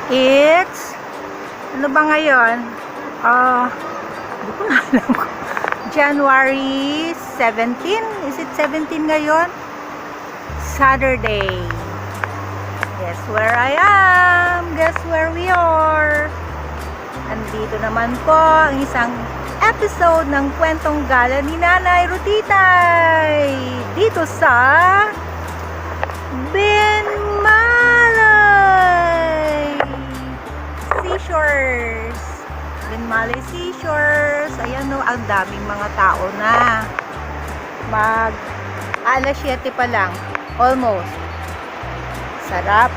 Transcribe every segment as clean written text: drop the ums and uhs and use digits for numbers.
It's, ano ba ngayon? Hindi ko na alam. January 17? Is it 17 ngayon? Saturday. Guess where I am? Guess where we are? Andito naman po ang isang episode ng Kwentong Gala ni Nanay Rutitay. Dito sa Binmalay Seashores. Binmalay Seashores. Ayan o, ang daming mga tao na. Alas 7 pa lang. Almost. Sarap.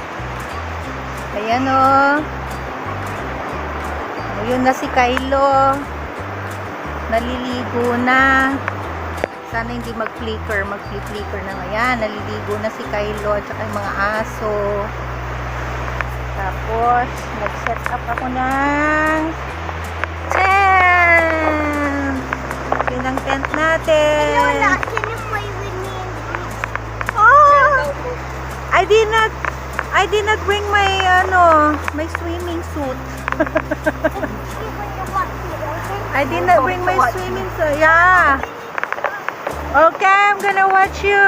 Ayan o. Ayun na si Kylo. Naliligo na. Sana hindi mag-flicker. Mag-flicker na ngayon. Naliligo na si Kylo at saka yung mga aso. Tapos, nag-set up ako ng tent. Yun ang tent natin. Lola, can you play with me? Oh! I did not bring my, my swimming suit. I did not bring my swimming suit. Yeah. Okay, I'm gonna watch you.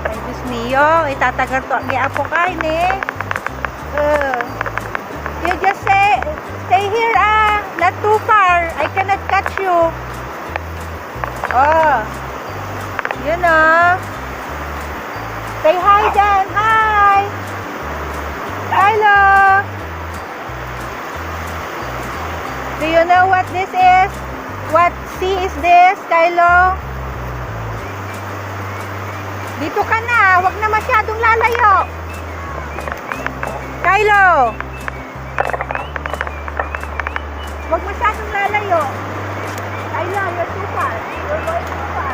Ay, Diyos mio. Itatagar to. Ang po kain eh. You just stay here not too far. I cannot catch you. Oh. You know. Say hi, Dan. Hi. Hello. Do you know what this is? What sea is this, Kylo? Dito ka na. Huwag na masyadong lalayo. Kylo. Huwag masyadong lalayo. Kylo, you're too far. You're going too far.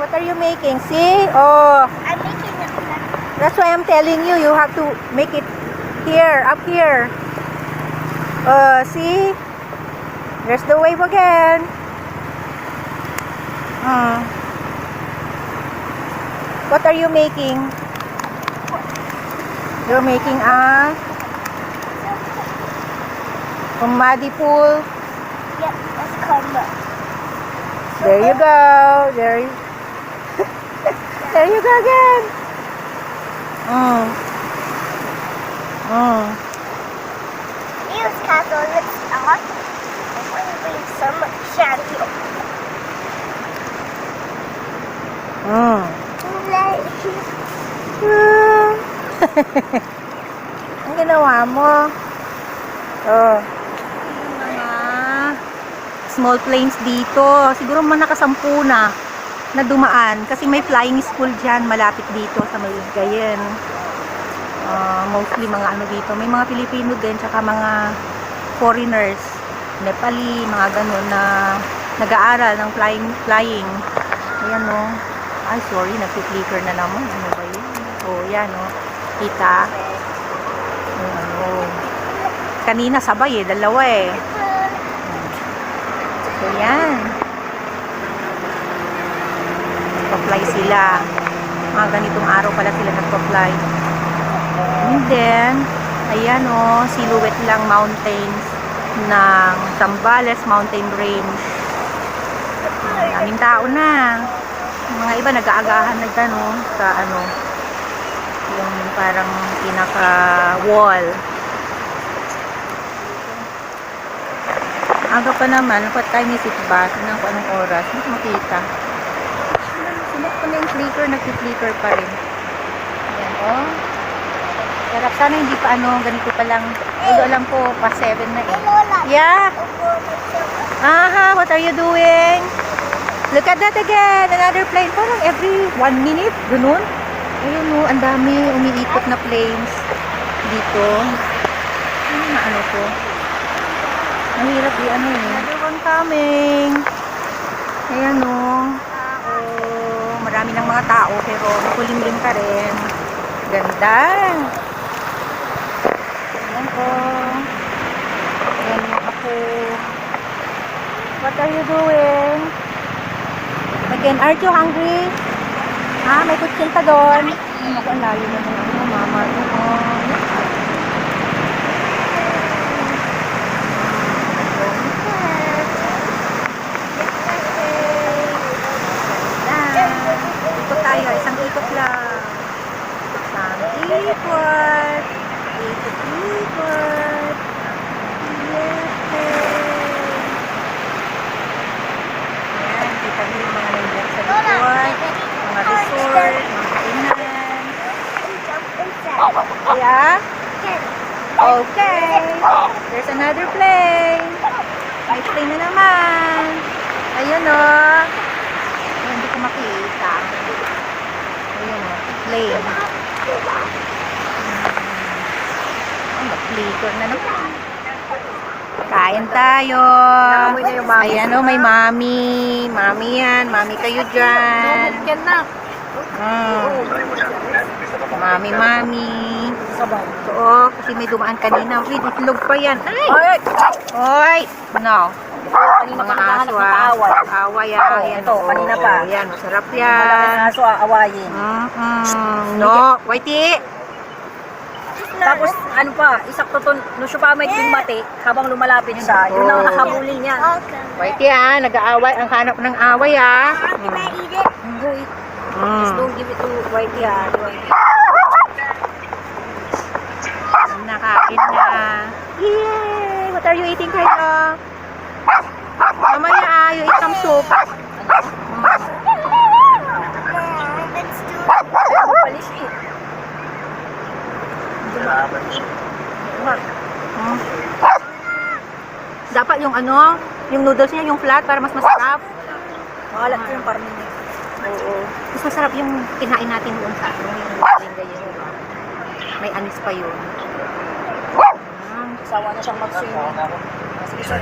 What are you making? See? Oh, I'm making a plan. that's why I'm telling you. You have to make it here, up here. See? There's the wave again. What are you making? You're making a muddy pool. Yep, that's karma. There you go. There you go again. News castle looks off. I'm going to bring some shadow. Ang ginawa mo? Mga small planes dito. Siguro mga nakasampu na dumaan. Kasi may flying school dyan malapit dito sa Maligayen. Mostly mga dito. May mga Pilipino din, tsaka mga foreigners. Nepali, mga ganun na nag-aaral ng flying. Ayan o. Ay, sorry, nag-flicker na naman. Ano ba yun? Yan o. Kita. Kanina sabay dalawa So, yan. Nagpa-fly sila. Mga ganitong araw pala sila nagpa-fly. And then, ayan o, silhouette lang mountains ng Zambales Mountain Range. Daming tao na. Mga iba nag-aagahan na dyan sa yung parang pinaka-wall. Aga pa naman, what time is it ba? Tingnan ko anong oras. Hindi makita. Sinok ko na yung flicker, nag-flicker pa rin. Ayan, Sarap. Sana hindi pa ganito pa lang. Although alam ko, pa 7 na Hey, eh. Lola. Yeah. Opo, magsawa. Aha, what are you doing? Look at that again. Another plane. Parang every 1 minute. Ganun. Ayun o, ang dami umiikot na planes dito. Ano na to? Mahirap di eh. Another one coming. Ayan o. Marami ng mga tao pero makulimlim pa rin. Ganda. Ayan po. Ayan yung ako. What are you doing? Again, aren't you hungry? Ha? May kutsinta doon. Ako, ang layo na ng mama doon. Ikot tayo. Isang ikot lang. Isang ikot. Ikot. Ayan, kita niyo yung mga nandiyan sa likod. Mga resort, mga kainan. Jump inside. Yeah? Yes. Okay. There's another plane. May plane na naman. Ayun o. Ayun, hindi ko makita. Ayun o. Plane. Mag-flicker na naman. Kain tayo. Ayan o, may mami. Mami yan. Mami kayo dyan. Mami. Oo, kasi may dumaan kanina. Wait, itlog pa yan. Ay! Oy! No. Mga aso away yan. Ito, kanina pa. Yan, masarap yan. Aso aawayin. No, Whitey! Tapos, ano pa, isakto to, no siya pa may mati, habang lumalapit siya, yun ang nakabulin niya. Okay. Whitey nag-aaway. Ang hanap ng away Can I eat it? Just don't give it to Whitey Nakain na. Yay! What are you eating, Kayo? Mamaya, you eat some soup. Let's do it. Palis eh. Dapat yung yung noodles niya, yung flat, para mas masarap. Makalat ko yung parang hindi. Oo. Mas masarap yung kinain natin doon sa yung ganyan. May anis pa yun. Sawa na siyang mag-swimming. Sige, sorry.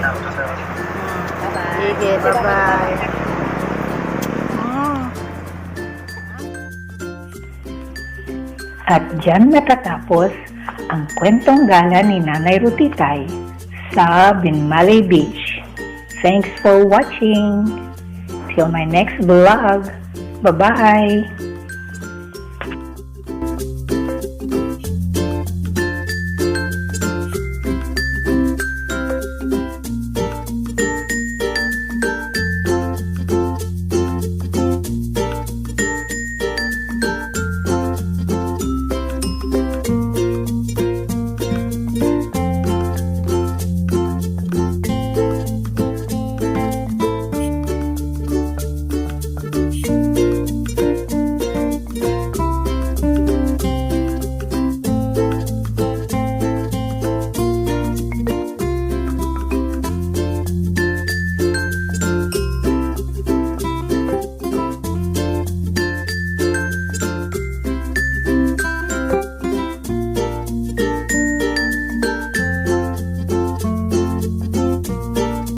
Bye-bye. Sige, bye-bye. At diyan natatapos ang kwentong gala ni Nanay Rutitay sa Binmaley Beach. Thanks for watching. Till my next vlog. Bye-bye.